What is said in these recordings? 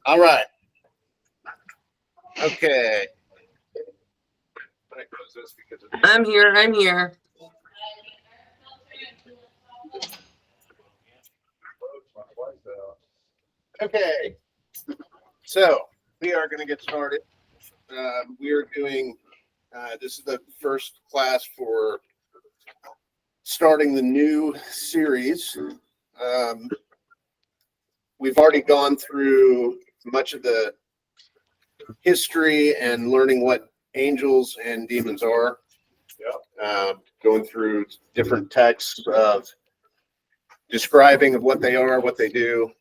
All right. Okay. I'm here. Okay. So we are going to get started. We are doing, this is the first class for starting the new series. We've already gone through much of the history and learning what angels and demons are. Going through different texts of describing of what they are, what they do,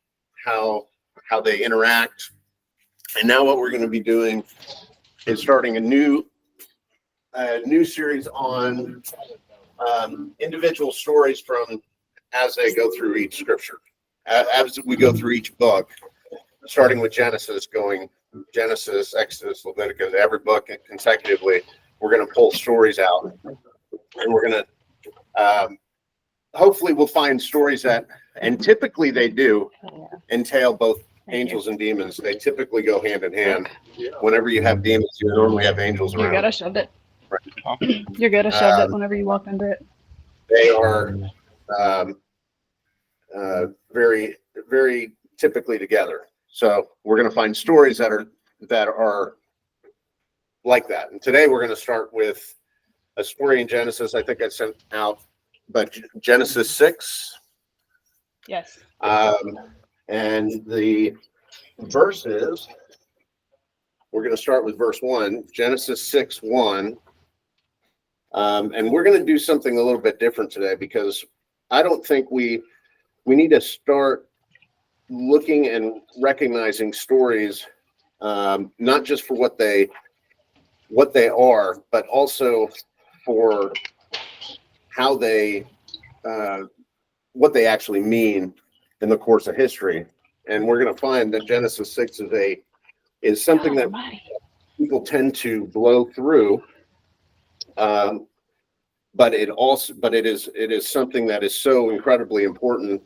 how they interact. And now what we're going to be doing is starting a new series on individual stories from as they go through each scripture. As we go through each book, starting with Genesis, going Genesis, Exodus, Leviticus, every book consecutively, we're going to pull stories out, and we're going to hopefully we'll find stories that, and typically they do, entail both angels and demons. They typically go hand in hand. Whenever you have demons, you normally have angels around. You gotta shove it. Right. You're gonna shove it whenever you walk under it. They are very, very typically together. So we're going to find stories that are like that. And today we're going to start with a story in Genesis. I think I sent out, but Genesis 6. Yes. And the verses, we're going to start with verse 1, Genesis 6:1. And we're going to do something a little bit different today, because I don't think we need to start looking and recognizing stories, not just for what they are, but also for how they what they actually mean in the course of history. And we're going to find that Genesis 6 is something that people tend to blow through, but it is something that is so incredibly important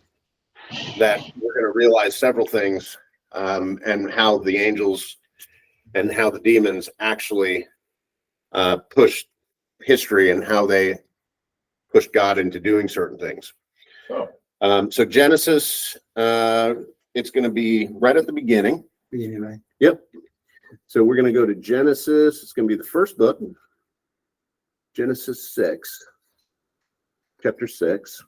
that we're going to realize several things, and how the angels and how the demons actually push history, and how they push God into doing certain things. So Genesis, it's going to be right at the beginning. Right? Yep. So we're going to go to Genesis. It's going to be the first book, Genesis 6, chapter 6.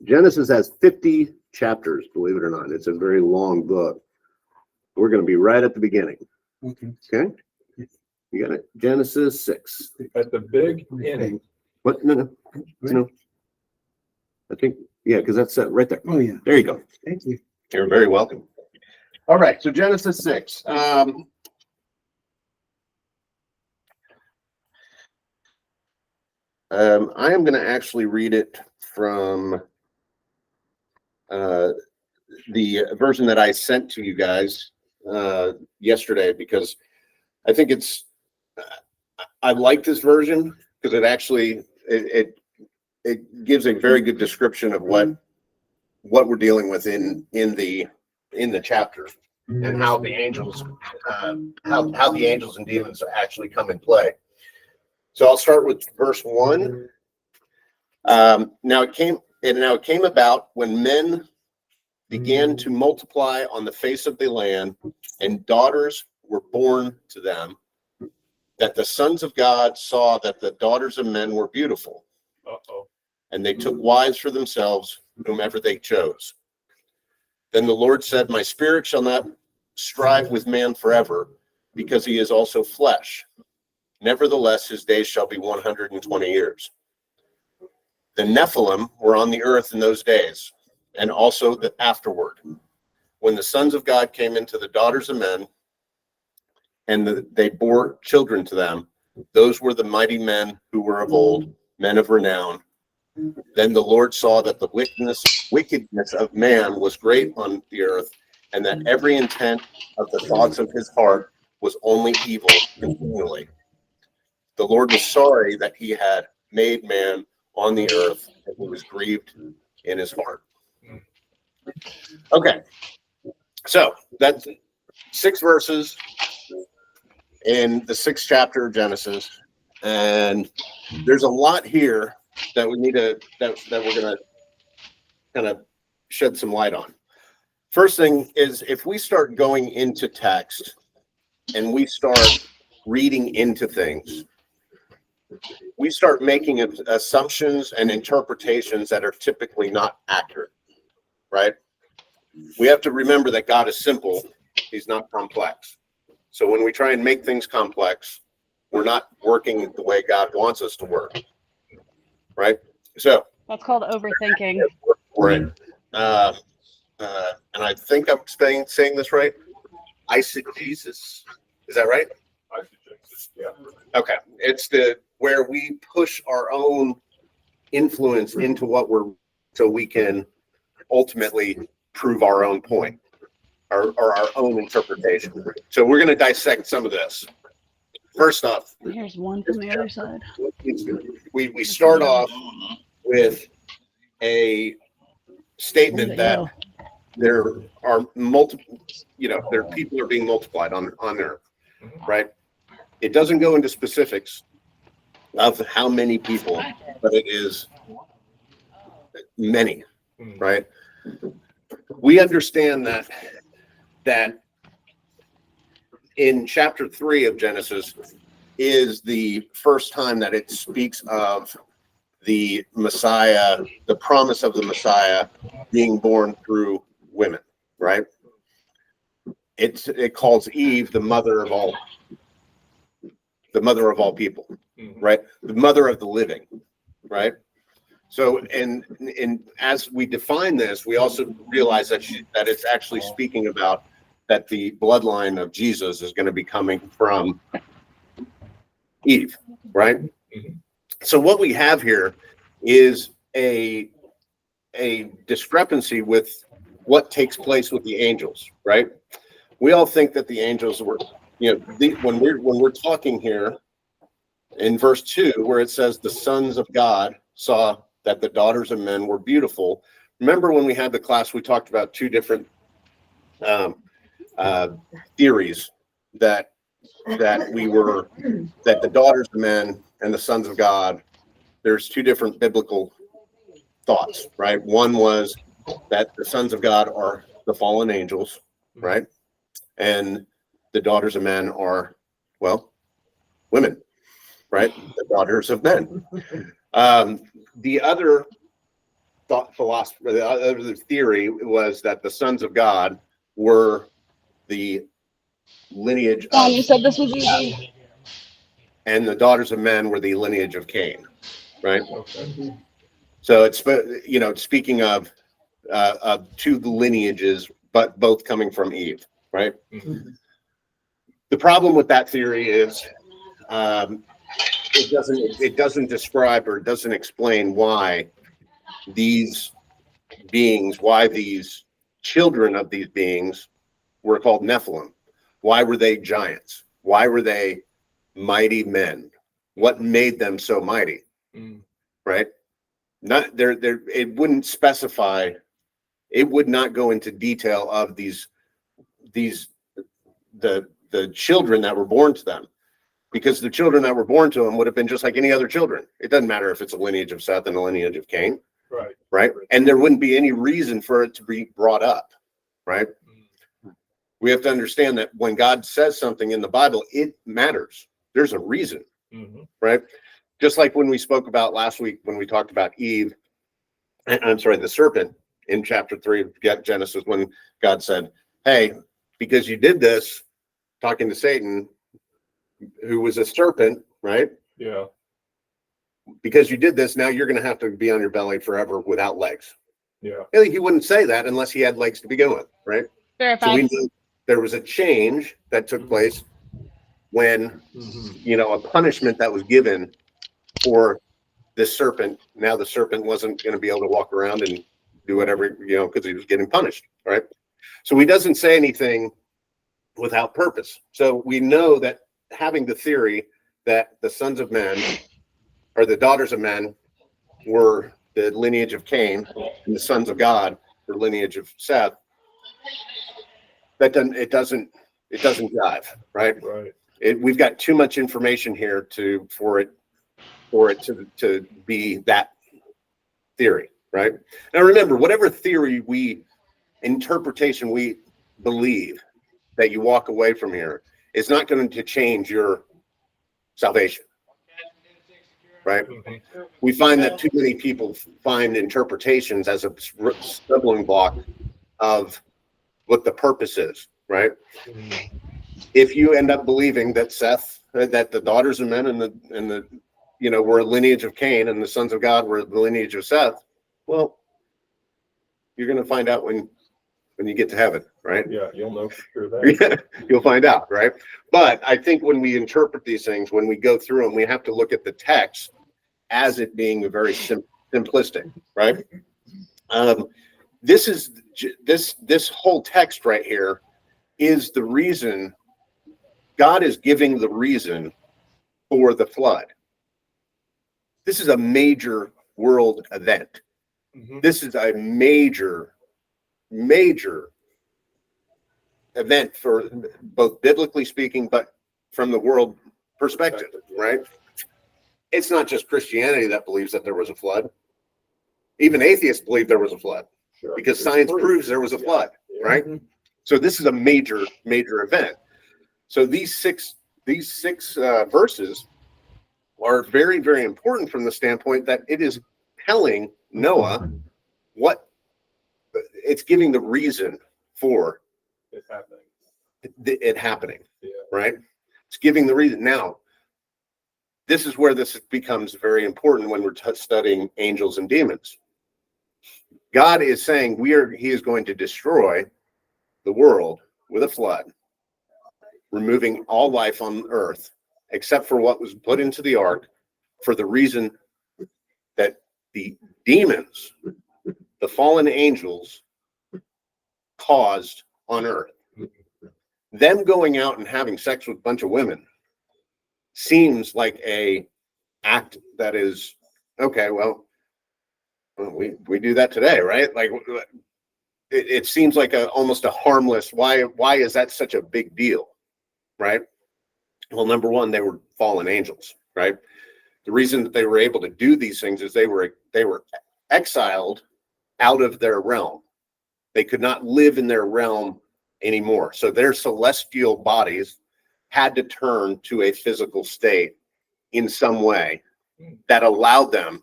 Genesis has 50 chapters, believe it or not. It's a very long book. We're going to be right at the beginning. Okay. Okay? You got it? Genesis 6. At the beginning. What? No. I think, yeah, because that's right there. Oh, yeah. There you go. Thank you. You're very welcome. All right, so Genesis 6. I am going to actually read it from the version that I sent to you guys yesterday, because I think I like this version, because it actually it gives a very good description of what we're dealing with in the chapter, and how the angels how the angels and demons actually come in play. So I'll start with verse 1. Now it came about, when men began to multiply on the face of the land, and daughters were born to them, that the sons of God saw that the daughters of men were beautiful. And they took wives for themselves, whomever they chose. Then the Lord said, my spirit shall not strive with man forever, because he is also flesh. Nevertheless, his days shall be 120 years. The Nephilim were on the earth in those days, and also afterward, when the sons of God came into the daughters of men, and they bore children to them. Those were the mighty men who were of old, men of renown. Then the Lord saw that the wickedness of man was great on the earth, and that every intent of the thoughts of his heart was only evil continually. The Lord was sorry that he had made man on the earth, and he was grieved in his heart. Okay. So that's 6 verses in the 6th chapter of Genesis. And there's a lot here that we need to, that we're going to kind of shed some light on. First thing is, if we start going into text and we start reading into things, we start making assumptions and interpretations that are typically not accurate, right? We have to remember that God is simple. He's not complex. So when we try and make things complex, we're not working the way God wants us to work, right? So That's called overthinking. right. And I think I'm saying this right. Eisegesis. Is that right? Yeah. Okay. It's where we push our own influence into what we're, so we can ultimately prove our own point or our own interpretation. So we're going to dissect some of this. First off, Here's one from the other side. we start off with a statement that there are multiple, there people are being multiplied on Earth, right? It doesn't go into specifics of how many people, but it is many, right? We understand that in chapter 3 of Genesis is the first time that it speaks of the Messiah, the promise of the Messiah being born through women, right? It calls Eve the mother of all people, right? The mother of the living, right? So, and as we define this, we also realize that it's actually speaking about that the bloodline of Jesus is going to be coming from Eve, right? So what we have here is a discrepancy with what takes place with the angels, right? We all think that the angels were, when we're talking here in verse 2, where it says the sons of God saw that the daughters of men were beautiful. Remember when we had the class, we talked about 2 different theories that the daughters of men and the sons of God, there's 2 different biblical thoughts, right? One was that the sons of God are the fallen angels, right? And the daughters of men are, well, women, right? The daughters of men. The other philosophy, the other theory was that the sons of God were the lineage Don, of, you said this was easy. and the daughters of men were the lineage of Cain, right? Okay. So it's, speaking of 2 lineages, but both coming from Eve, right? The problem with that theory is it doesn't describe or doesn't explain why these children of these beings were called Nephilim. Why were they giants? Why were they mighty men? What made them so mighty? Right? Not there. It wouldn't specify. It would not go into detail of the children that were born to them, because the children that were born to them would have been just like any other children. It doesn't matter if it's a lineage of Seth and a lineage of Cain, right? And there wouldn't be any reason for it to be brought up, right? We have to understand that when God says something in the Bible, it matters. There's a reason, right? Just like when we spoke about last week, when we talked about Eve, the serpent in chapter 3 of Genesis, when God said, hey, because you did this, talking to Satan, who was a serpent, right? Yeah. Because you did this, now you're going to have to be on your belly forever without legs. Yeah. He wouldn't say that unless he had legs to begin with, right? Verify. So we knew there was a change that took place when, a punishment that was given for this serpent. Now the serpent wasn't going to be able to walk around and do whatever, because he was getting punished, right? So he doesn't say anything without purpose. So we know that having the theory that the sons of men or the daughters of men were the lineage of Cain and the sons of God were lineage of Seth, it doesn't jive, right? Right. We've got too much information here for it to be that theory, right? Now remember, whatever interpretation we believe, that you walk away from here is not going to change your salvation, right? Mhm. We find that too many people find interpretations as a stumbling block of what the purpose is, right? Mhm. If you end up believing that that the daughters of men and the were a lineage of Cain and the sons of God were the lineage of Seth, well, you're going to find out when you get to heaven, right? Yeah, you'll know for sure that. Yeah, you'll find out, right? But I think when we interpret these things, when we go through them, we have to look at the text as it being very simplistic, right? This whole text right here is the reason. God is giving the reason for the flood. This is a major world event. Mhm. This is a major event for both biblically speaking, but from the world perspective, right? It's not just Christianity that believes that there was a flood. Even atheists believe there was a flood Sure. because science proves there was a flood, Yeah. right? So this is a major event. So these six verses are very, very important from the standpoint that it is telling Noah what it's giving the reason for It's happening. it happening, Yeah. right? It's giving the reason. Now, this is where this becomes very important when we're studying angels and demons. God is saying he is going to destroy the world with a flood, removing all life on earth, except for what was put into the ark, for the reason that the demons, the fallen angels, caused on earth. Them going out and having sex with a bunch of women seems like a act that is okay. Well, we do that today, right? Like it seems like almost a harmless. Why is that such a big deal, right? Well, number one, they were fallen angels, right? The reason that they were able to do these things is they were exiled out of their realm. They could not live in their realm anymore. So their celestial bodies had to turn to a physical state in some way that allowed them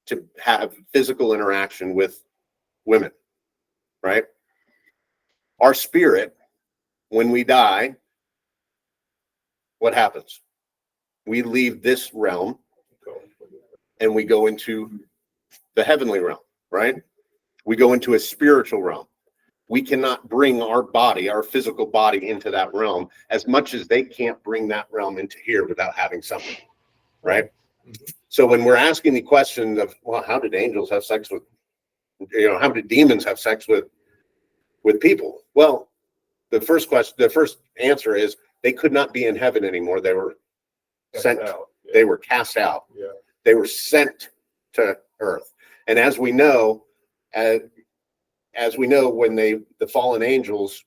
to have physical interaction with women, right? Our spirit, when we die, what happens? We leave this realm and we go into the heavenly realm, right? We go into a spiritual realm. We cannot bring our body, our physical body, into that realm as much as they can't bring that realm into here without having something, right? So when we're asking the question of, well, how did angels have sex with, how did demons have sex with people? Well, the first answer is they could not be in heaven anymore. They were sent out. Yeah. They were cast out. Yeah. They were sent to earth. And as we know, when the fallen angels,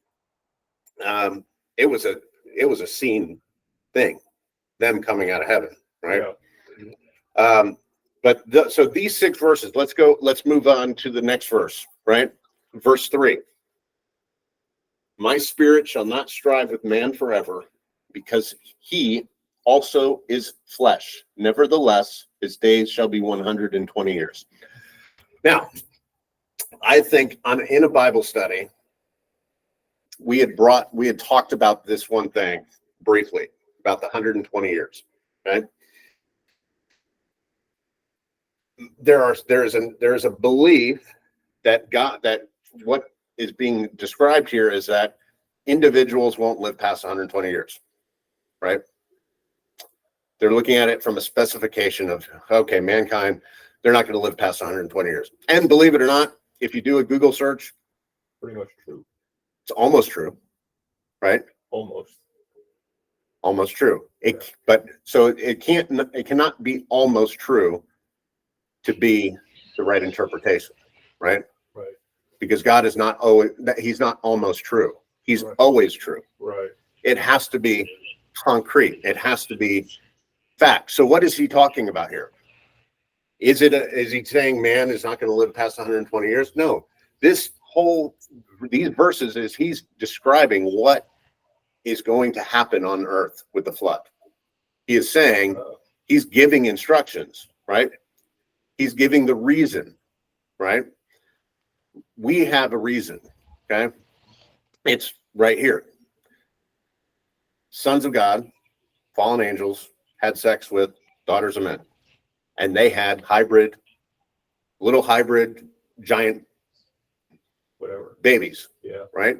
it was a seen thing, them coming out of heaven, right? Yeah. So these 6 verses, let's move on to the next verse, right? Verse 3. My spirit shall not strive with man forever, because he also is flesh. Nevertheless, his days shall be 120 years. Now, I think in a Bible study, we had talked about this one thing briefly, about the 120 years, right? There is a belief that what is being described here is that individuals won't live past 120 years, right? They're looking at it from a specification of, okay, mankind, they're not going to live past 120 years. And believe it or not, if you do a Google search, pretty much true. It's almost true, right? Almost true. But so it cannot be almost true to be the right interpretation, right? Right. because God is not always, he's not almost true. He's Right. always true. Right. It has to be concrete. It has to be fact. So what is he talking about here? Is he saying man is not going to live past 120 years? No. These verses is he's describing what is going to happen on earth with the flood. He is saying, he's giving instructions, right? He's giving the reason, right? We have a reason, okay? It's right here. Sons of God, fallen angels, had sex with daughters of men. And they had little hybrid giant Whatever. babies, Yeah. right?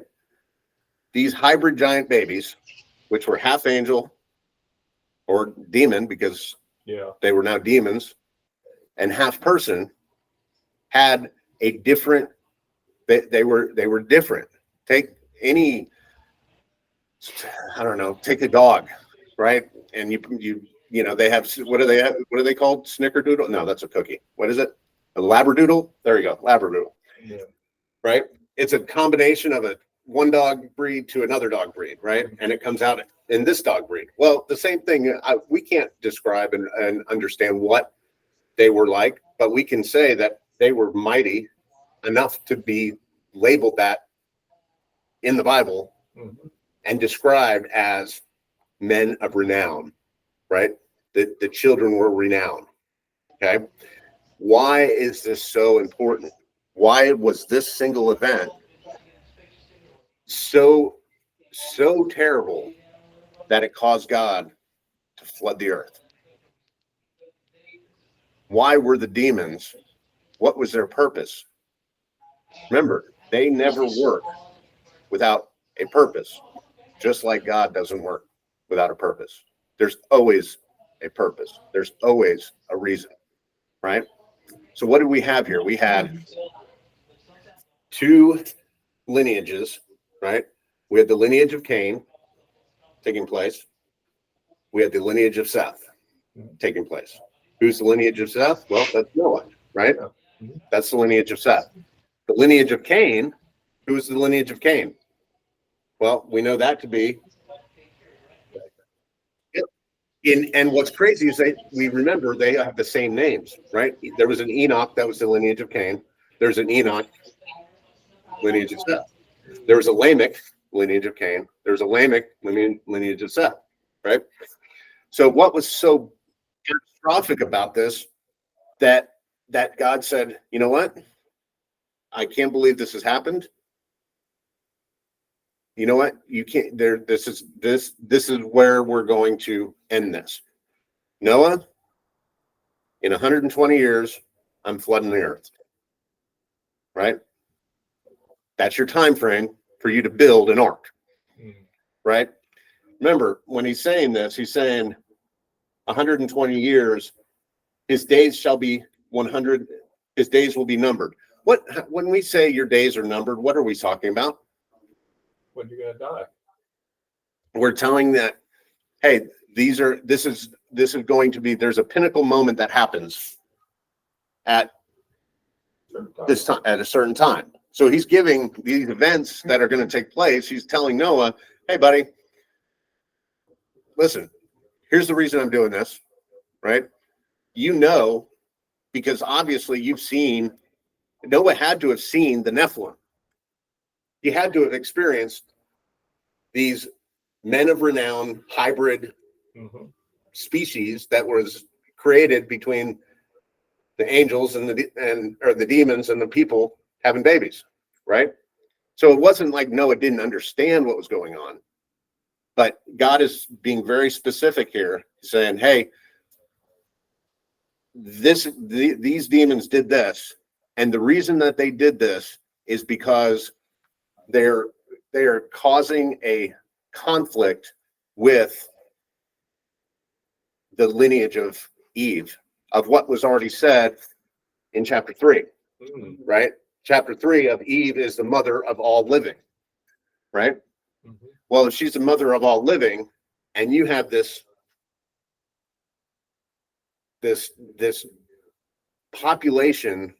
These hybrid giant babies, which were half angel or demon, because Yeah. they were now demons, and half person, had a different, they were different. Take any, I don't know, take a dog, right? And you know, they have, what are they called? Snickerdoodle? No, that's a cookie. What is it? A Labradoodle? There you go, Labradoodle. Yeah. Right? It's a combination of one dog breed to another dog breed, right? And it comes out in this dog breed. Well, the same thing, we can't describe and understand what they were like, but we can say that they were mighty enough to be labeled that in the Bible Mhm. and described as men of renown, right? The children were renowned, okay? Why is this so important? Why was this single event so terrible that it caused God to flood the earth? Why were the demons? What was their purpose? Remember, they never work without a purpose, just like God doesn't work without a purpose. There's always a purpose. There's always a reason, right? So what do we have here? We had two lineages, right? We had the lineage of Cain taking place. We had the lineage of Seth taking place. Who's the lineage of Seth? Well, that's Noah, right? That's the lineage of Seth. The lineage of Cain, who is the lineage of Cain? Well, we know that to be. And what's crazy is we remember they have the same names, right? There was an Enoch that was the lineage of Cain. There's an Enoch, lineage of Seth. There was a Lamech, lineage of Cain. There's a Lamech, lineage of Seth, right? So what was so catastrophic about this that God said, you know what? I can't believe this has happened. You know what? You can't there. This is where we're going to end this. Noah, in 120 years, I'm flooding the earth. Right? That's your time frame for you to build an ark. Right? Remember, when he's saying this, he's saying 120 years, his days shall be 100, his days will be numbered. When we say your days are numbered, what are we talking about? When you're gonna die. We're telling that, hey, this is going to be, there's a pinnacle moment that happens at this time, at a certain time. So he's giving these events that are going to take place. He's telling Noah, hey, buddy, listen, here's the reason I'm doing this, right? You know, because obviously Noah had to have seen the Nephilim. He had to have experienced these men of renown hybrid species that was created between the angels and the demons and the people having babies, right? So it wasn't like Noah didn't understand what was going on, but God is being very specific here, saying, hey, these demons did this, and the reason that they did this is because they are causing a conflict with the lineage of Eve, of what was already said in chapter 3, right? Chapter 3 of Eve is the mother of all living, right? Well, if she's the mother of all living, and you have this population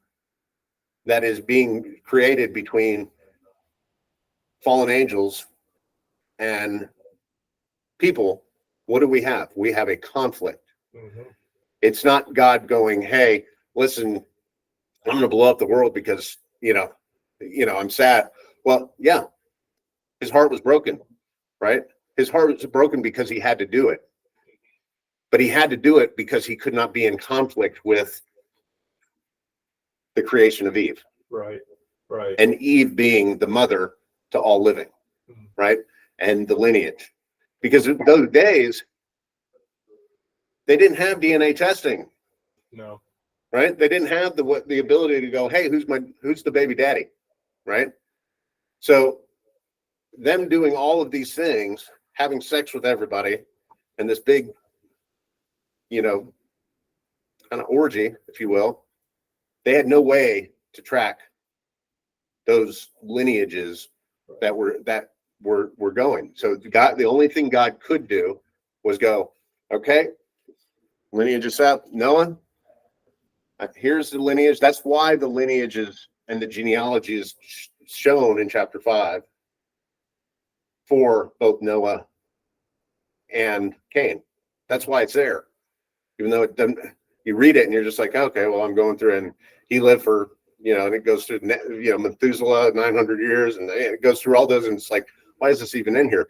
that is being created between fallen angels and people, what do we have? We have a conflict. Mhm. It's not God going, hey, listen, I'm going to blow up the world because, I'm sad. Well, yeah, his heart was broken, right? His heart was broken because he had to do it. But he had to do it because he could not be in conflict with the creation of Eve. Right. Right. And Eve being the mother to all living, right? And the lineage. Because in those days, they didn't have DNA testing, No. right? They didn't have the ability to go, hey, who's the baby daddy, right? So them doing all of these things, having sex with everybody, and this big, kind of orgy, if you will, they had no way to track those lineages that were going. So God, the only thing God could do was go, okay, lineage is out. Noah, here's the lineage. That's why the lineages and the genealogy is shown in chapter 5 for both Noah and Cain. That's why it's there. Even though it doesn't, you read it and you're just like, okay, well, I'm going through, and he lived for, and it goes through, Methuselah, 900 years, and it goes through all those, and it's like, why is this even in here?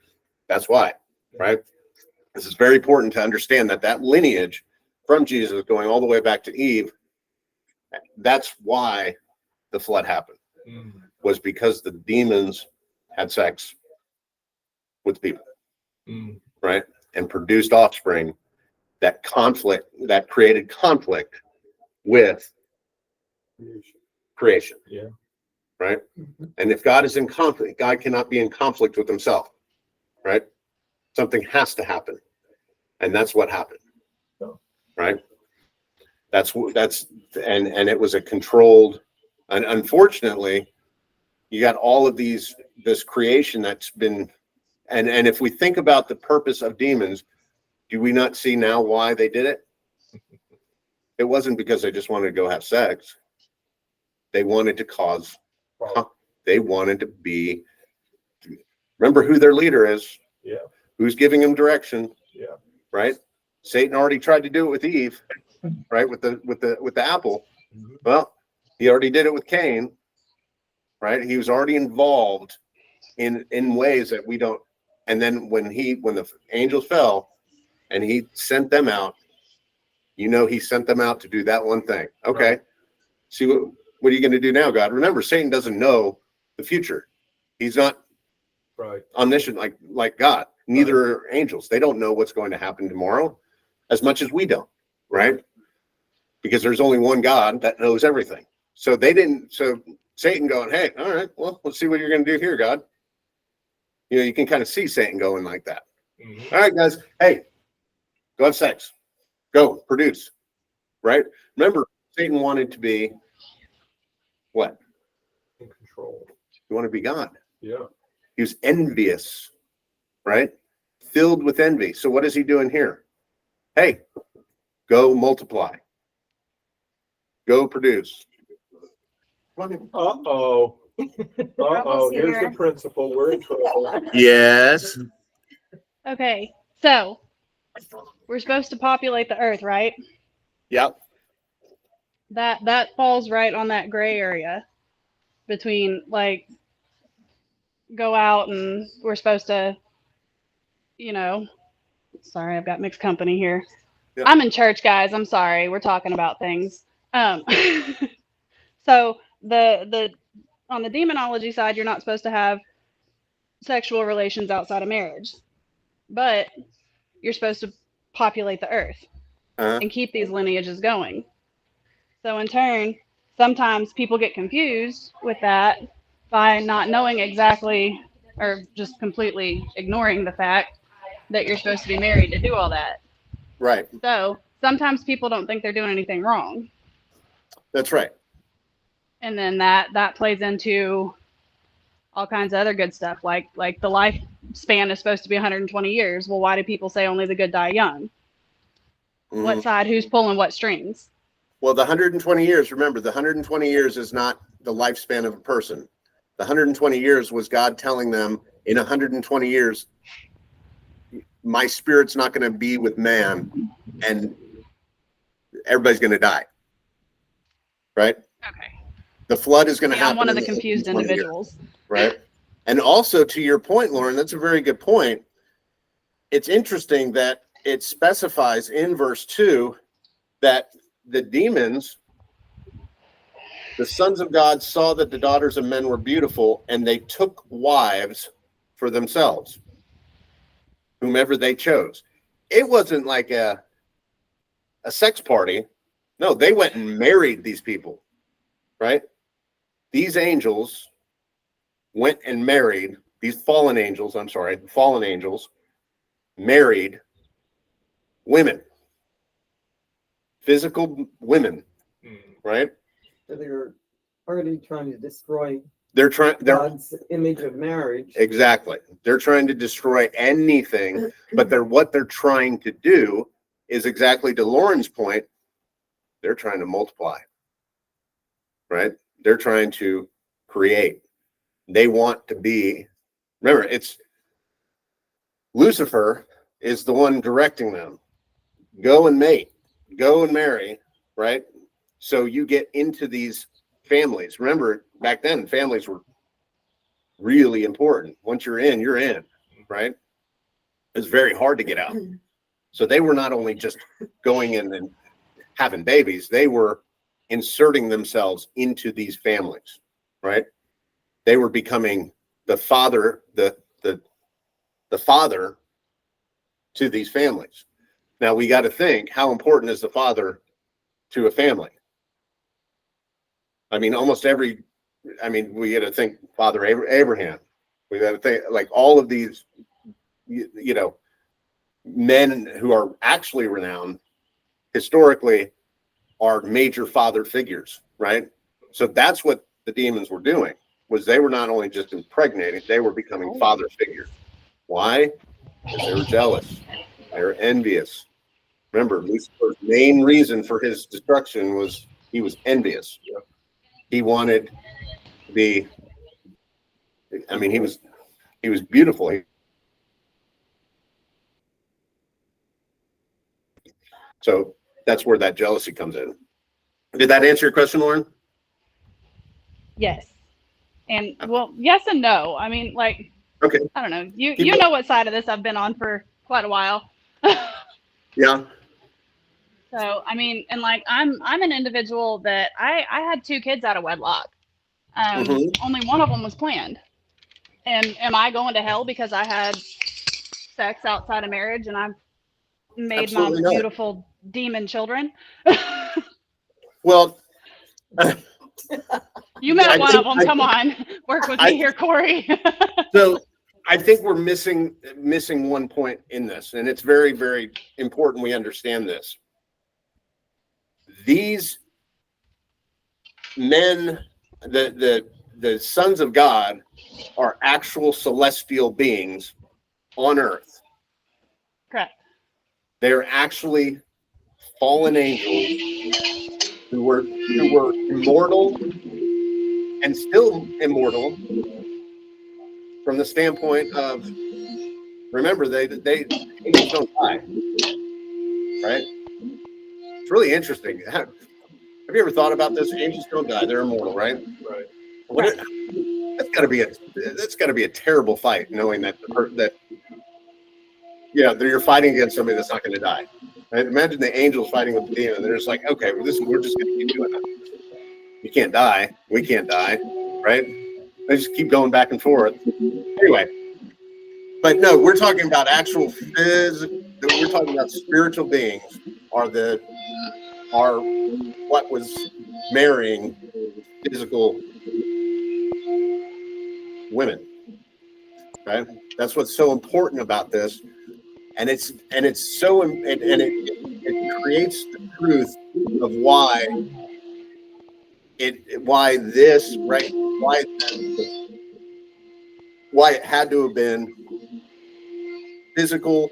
That's why, right? This is very important to understand that lineage from Jesus going all the way back to Eve, that's why the flood happened, was because the demons had sex with people, right? And produced offspring that created conflict with creation. Yeah. Right. And if God is in conflict, God cannot be in conflict with himself. Right. Something has to happen. And that's what happened. Right. And it was a controlled, and unfortunately, you got all of this creation that's been, and if we think about the purpose of demons, do we not see now why they did it? It wasn't because they just wanted to go have sex. They wanted to cause, they wanted to be, remember who their leader is. Yeah. Who's giving them direction. Yeah. Right. Satan already tried to do it with Eve, right? With the apple. Well, he already did it with Cain, right? He was already involved in ways that we don't. And then when the angels fell and he sent them out, he sent them out to do that one thing. Okay. Right. See, what are you going to do now, God? Remember, Satan doesn't know the future. He's not omniscient like God. Neither are angels. They don't know what's going to happen tomorrow as much as we don't, right? Because there's only one God that knows everything. So Satan going, hey, all right, well, let's see what you're going to do here, God. You can kind of see Satan going like that. All right, guys, hey, go have sex. Go produce, right? Remember, Satan wanted to be what? In control. He wanted to be God. Yeah. He was envious, right? Filled with envy. So what is he doing here? Hey, go multiply. Go produce. Uh-oh. Uh-oh. Here's the principal. We're in trouble. Yes. Okay, so we're supposed to populate the earth, right? Yep. That falls right on that gray area between go out and we're supposed to, sorry, I've got mixed company here. Yep. I'm in church, guys. I'm sorry. We're talking about things. So the on the demonology side, you're not supposed to have sexual relations outside of marriage, but you're supposed to populate the earth and keep these lineages going. So in turn, sometimes people get confused with that by not knowing exactly or just completely ignoring the fact that you're supposed to be married to do all that. Right. So sometimes people don't think they're doing anything wrong. That's right. And then that plays into all kinds of other good stuff, like the lifespan is supposed to be 120 years. Well, why do people say only the good die young? What side? Who's pulling what strings? Well, the 120 years, remember, the 120 years is not the lifespan of a person. The 120 years was God telling them, in 120 years, my spirit's not going to be with man, and everybody's going to die. Right? Okay. The flood is going to Yeah, I'm happen. one of the in confused 120 years, individuals. right? And also, to your point, Lauren, that's a very good point. It's interesting that it specifies in verse 2 that the demons, the sons of God, saw that the daughters of men were beautiful, and they took wives for themselves, whomever they chose. It wasn't like a sex party. No, they went and married these people, right? These angels went and married, these fallen angels married women, physical women, right? So they're already trying to destroy They're God's image of marriage. exactly. They're trying to destroy anything, but what they're trying to do is exactly to Lauren's point. They're trying to multiply, right? They're trying to create. They want to be, remember, it's Lucifer is the one directing them. Go and mate, go and marry, right? So you get into these families. Remember, back then, families were really important. Once you're in, right? It's very hard to get out. So they were not only just going in and having babies, they were inserting themselves into these families, right? They were becoming the father, the father to these families. Now we got to think, how important is the father to a family? I mean, we got to think Father Abraham. We got to think like all of these, men who are actually renowned historically are major father figures, right? So that's what the demons were doing, was they were not only just impregnating, they were becoming father figures. Why? Because they were jealous. They were envious. Remember, Lucifer's main reason for his destruction was he was envious. He wanted to be, he was beautiful. So that's where that jealousy comes in. Did that answer your question, Lauren? Yes. And well, yes and no. I mean, like, Okay. I don't know. You know what side of this I've been on for quite a while. Yeah. So I mean, and like I'm an individual that I had 2 kids out of wedlock. Only one of them was planned. And am I going to hell because I had sex outside of marriage and I've made Absolutely my not. beautiful demon children? Well, You met one of them. Come on, work with me here, Corey. So I think we're missing one point in this, and it's very, very important we understand this. These men, the sons of God, are actual celestial beings on earth. Correct. They're actually fallen angels who were immortal and still immortal from the standpoint of, remember, they angels don't die, right? It's really interesting. Have you ever thought about this? Angels don't die; they're immortal, right? Right. That's got to be a terrible fight, knowing that you're fighting against somebody that's not going to die. Right? Imagine the angels fighting with the demon. They're just like, okay, well, we're just going to keep doing that. You can't die. We can't die, right? They just keep going back and forth. Anyway, but no, we're talking about actual physical. We're talking about spiritual beings are what was marrying physical women, right? That's what's so important about this, and it creates the truth of why it had to have been physical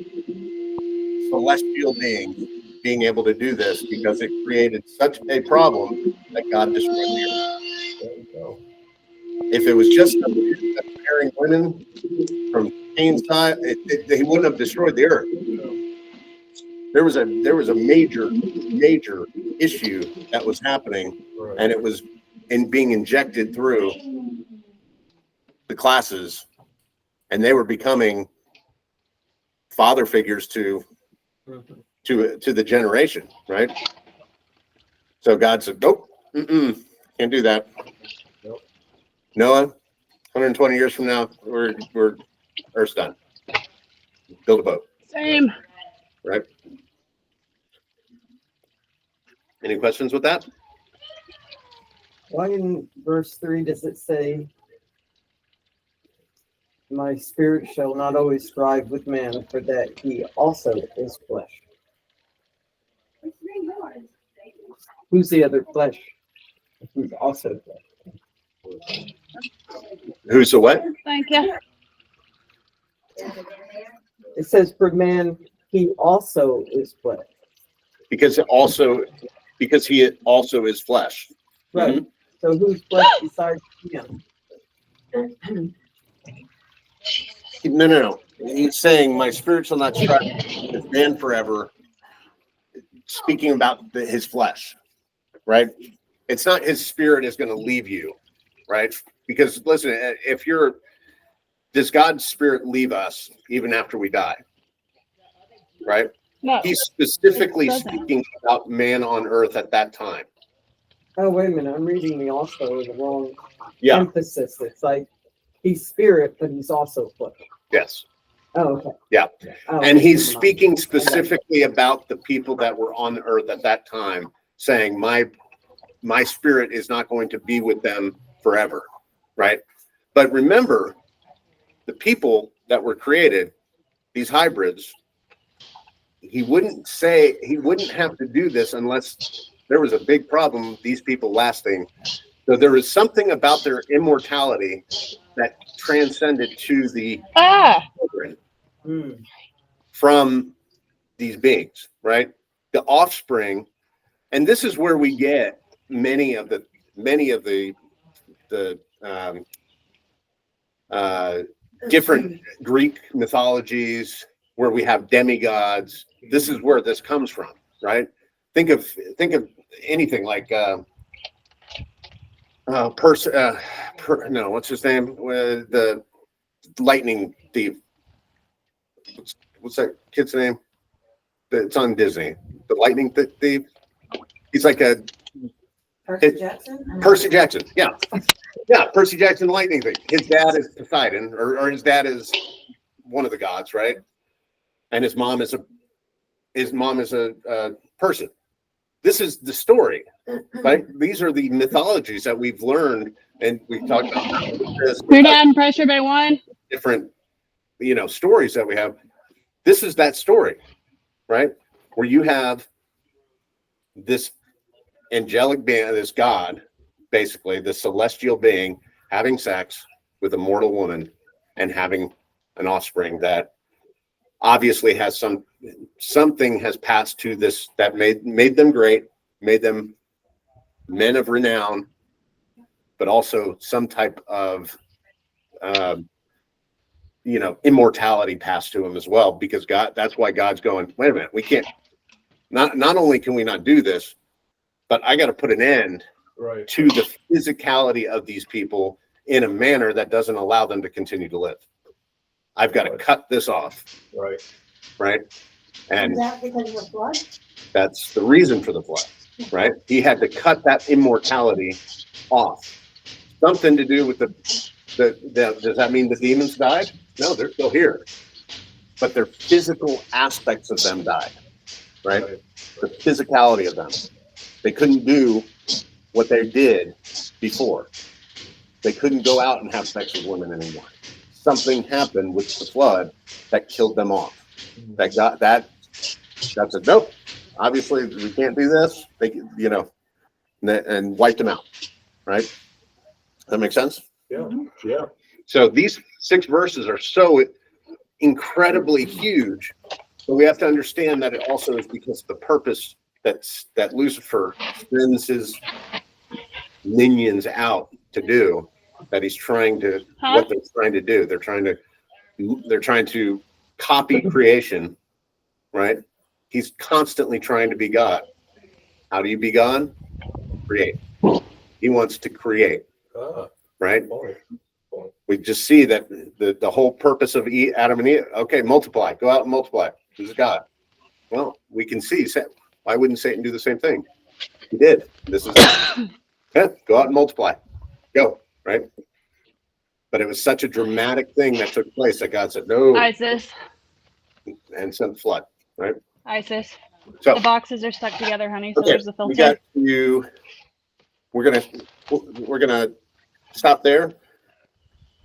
celestial beings being able to do this because it created such a problem that God destroyed the earth. There you go. If it was just marrying women from Cain's side, he wouldn't have destroyed the earth. There was a major issue that was happening, Right. and it was being injected through the classes, and they were becoming father figures to the generation, right? So God said, nope, can't do that. Nope. Noah, 120 years from now, we're Earth's done. Build a boat. Same. Right? Any questions with that? Why in verse 3 does it say, my spirit shall not always strive with man, for that he also is flesh? Who's the other flesh? Who's also flesh? Who's the what? Thank you. It says, for man, he also is flesh. Because he also is flesh. Right. So who's flesh besides him? No. He's saying, my spirit shall not strive with man forever. Speaking about his flesh, right? It's not his spirit is going to leave you, right? Because listen, does God's spirit leave us even after we die? Right? No. He's specifically It doesn't. speaking about man on earth at that time. Oh, wait a minute. I'm reading the also in the wrong Yeah. emphasis. It's like he's spirit, but he's also flesh. Yes. Oh, okay. Yeah. Oh, And he's never mind. speaking specifically about the people that were on earth at that time, saying, my spirit is not going to be with them forever. Right? But remember, the people that were created, these hybrids, he wouldn't have to do this unless there was a big problem with these people lasting. So there was something about their immortality that transcended to the children from these beings, right? The offspring, and this is where we get many of the different Greek mythologies where we have demigods. This is where this comes from, right? Think of anything like what's his name? The lightning thief. What's that kid's name? It's on Disney. The lightning thief. He's like a Percy Jackson. Yeah. Percy Jackson, the lightning thief. His dad is Poseidon, or his dad is one of the gods, right? And his mom is a person. This is the story, right? These are the mythologies that we've learned, and we've talked about this. Your dad pressure by one. Different, stories that we have. This is that story, right? Where you have this angelic being, this God, basically, the celestial being, having sex with a mortal woman and having an offspring that obviously has something has passed to this that made them great, made them men of renown, but also some type of immortality passed to him as well, because that's why God's going, wait a minute, we can't, not only can we not do this, but I got to put an end to the physicality of these people in a manner that doesn't allow them to continue to live. I've got to cut this off. Right. And that because of the flood? That's the reason for the flood, right? He had to cut that immortality off. Something to do with does that mean the demons died? No, they're still here. But their physical aspects of them died, right? The physicality of them. They couldn't do what they did before. They couldn't go out and have sex with women anymore. Something happened with the flood that killed them off. God said, nope, obviously we can't do this. They, and wiped them out, right? Does that make sense? Yeah. So these 6 verses are so incredibly huge But we have to understand that it also is because of the purpose that Lucifer sends his minions out to do, that he's trying to, what they're trying to do. They're trying to copy creation, right? He's constantly trying to be God. How do you be God? Create. He wants to create, right? We just see that the whole purpose of Adam and Eve, okay, multiply, go out and multiply. This is God. Well, we can see, why wouldn't Satan do the same thing? He did. This is yeah, go out and multiply. Go, right? But it was such a dramatic thing that took place that God said, no, ISIS. and sent flood, right? ISIS. So The boxes are stuck together, honey, so okay, there's the we filter. got you. We're gonna stop there.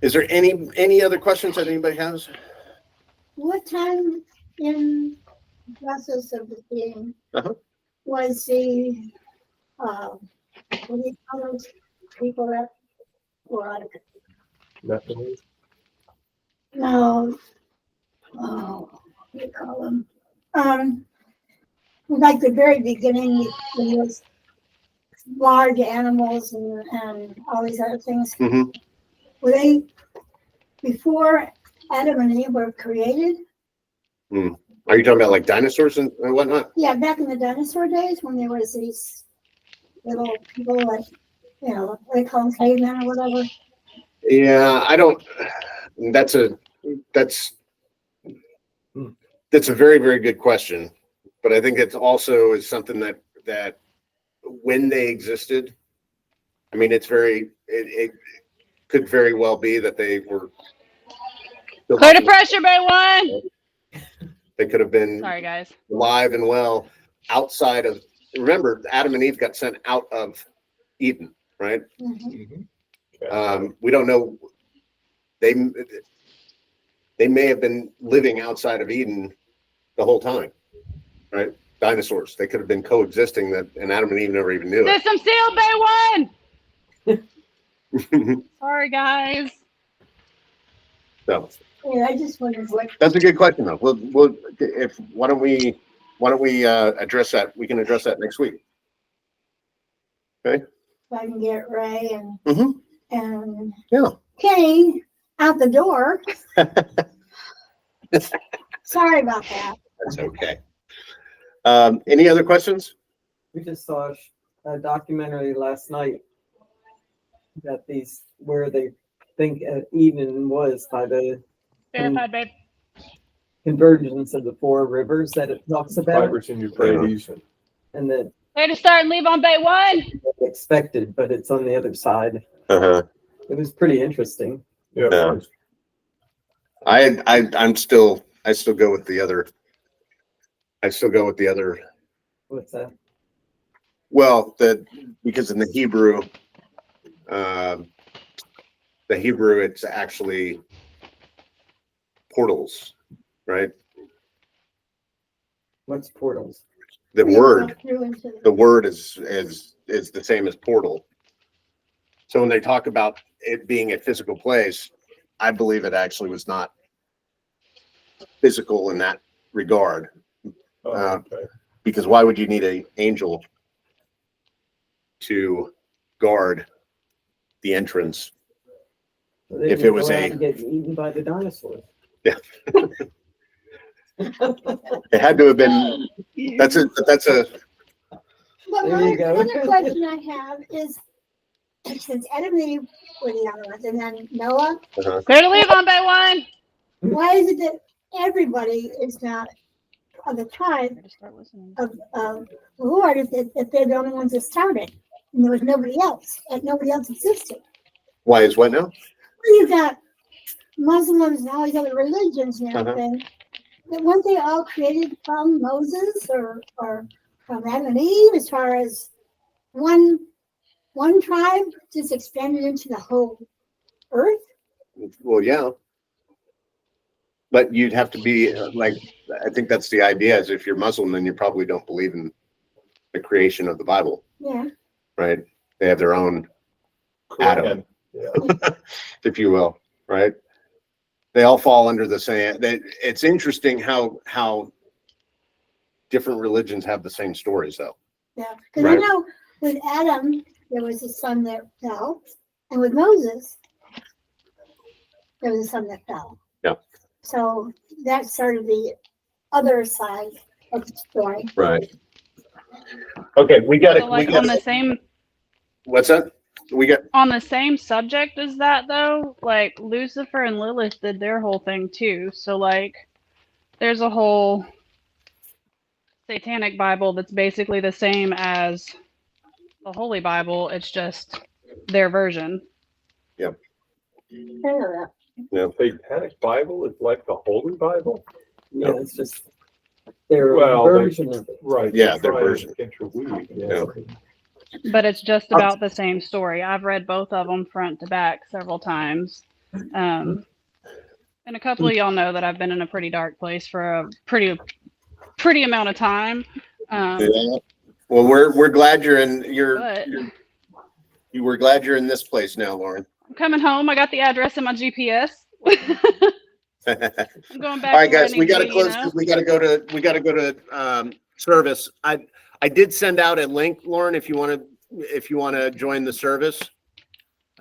Is there any other questions that anybody has? What time in the process of the game was the, what do you call those people that were on it? Nothing. No, what do you call them? Like the very beginning, when there was large animals and all these other things. Mhm. Were they before Adam and Eve were created? Are you talking about like dinosaurs and whatnot? Yeah, back in the dinosaur days when there was these little people like, they call them cavemen or whatever. Yeah, I don't. That's a very, very good question, but I think it's also is something that when they existed, I mean, it could very well be that they were. Clear the pressure, Bay One. They could have been Sorry, guys. alive and well outside of. Remember, Adam and Eve got sent out of Eden, right? We don't know. They may have been living outside of Eden the whole time, right? Dinosaurs. They could have been coexisting, and Adam and Eve never even knew it. System sealed, Bay One. Sorry, guys. So Yeah, I just wondered what. that's a good question, though. Why don't we address that? We can address that next week. Okay. If I can get Ray Mm-hmm. and Yeah. Kenny out the door. Sorry about that. That's okay. Any other questions? We just saw a documentary last night that where they think Eden was by the Verified, babe. convergence of the four rivers that it talks about, Fibers in Euphrates. and that Way to start and leave on Bay One. expected, but it's on the other side. Uh-huh. It was pretty interesting. Yeah. I still go with the other. I still go with the other. What's that? Well, because in the Hebrew, it's actually portals, right? What's portals? The We word went through into the word is the same as portal. So when they talk about it being a physical place, I believe it actually was not physical in that regard. Okay. Because why would you need an angel to guard the entrance? So they If didn't it was go out a- and get eaten by the dinosaurs. Yeah. It had to have been. That's a. But There my you go. other question I have is, since Adam and Eve were the other ones, and then Noah, Clear to leave on Bay One. why is it that everybody is not of the tribe of the Lord if they're the only ones that started? And there was nobody else, and nobody else existed. Why is what now? Well, you've got Muslims and all these other religions and everything. But weren't they all created from Moses or from Adam and Eve as far as one tribe just expanded into the whole earth? Well, yeah. But you'd have to be I think that's the idea. Is if you're Muslim, then you probably don't believe in the creation of the Bible, Yeah. right? They have their own Adam, Yeah. if you will, right? They all fall under the same. It's interesting how different religions have the same stories though. Yeah, because I Right. know with Adam, there was a son that fell, and with Moses, there was a son that fell. Yeah. So that started the other side of the story. Right. Okay, we got So like on the same what's that? We got, on the same subject as that though, like Lucifer and Lilith did their whole thing too. So like there's a whole satanic Bible that's basically the same as the Holy Bible. It's just their version. I know that. Satanic Bible is like the Holy Bible? Yeah, it's just their Well, they- version of it. Right. Yeah, their try and version. interweave, Yeah. But it's just about the same story. I've read both of them front to back several times. And a couple of y'all know that I've been in a pretty dark place for a pretty amount of time. well, we're glad you're in But we're glad you're in this place now, Lauren. I'm coming home. I got the address in my GPS. I'm going back. All right, to where I guys, we need to gotta be, close because we gotta go to service. I did send out a link, Lauren, if you wanna join the service.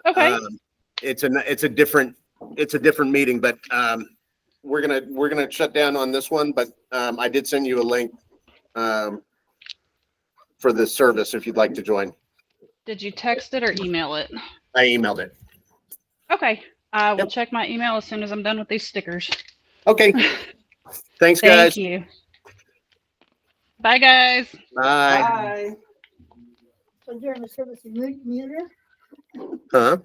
Okay. It's a different meeting, but we're gonna shut down on this one, but I did send you a link for the service if you'd like to join. Did you text it or email it? I emailed it. Okay. I will Yep. check my email as soon as I'm done with these stickers. Okay. Thanks, Thank guys. you. Bye, guys. Bye. Bye. So during the service, you muted her? Huh?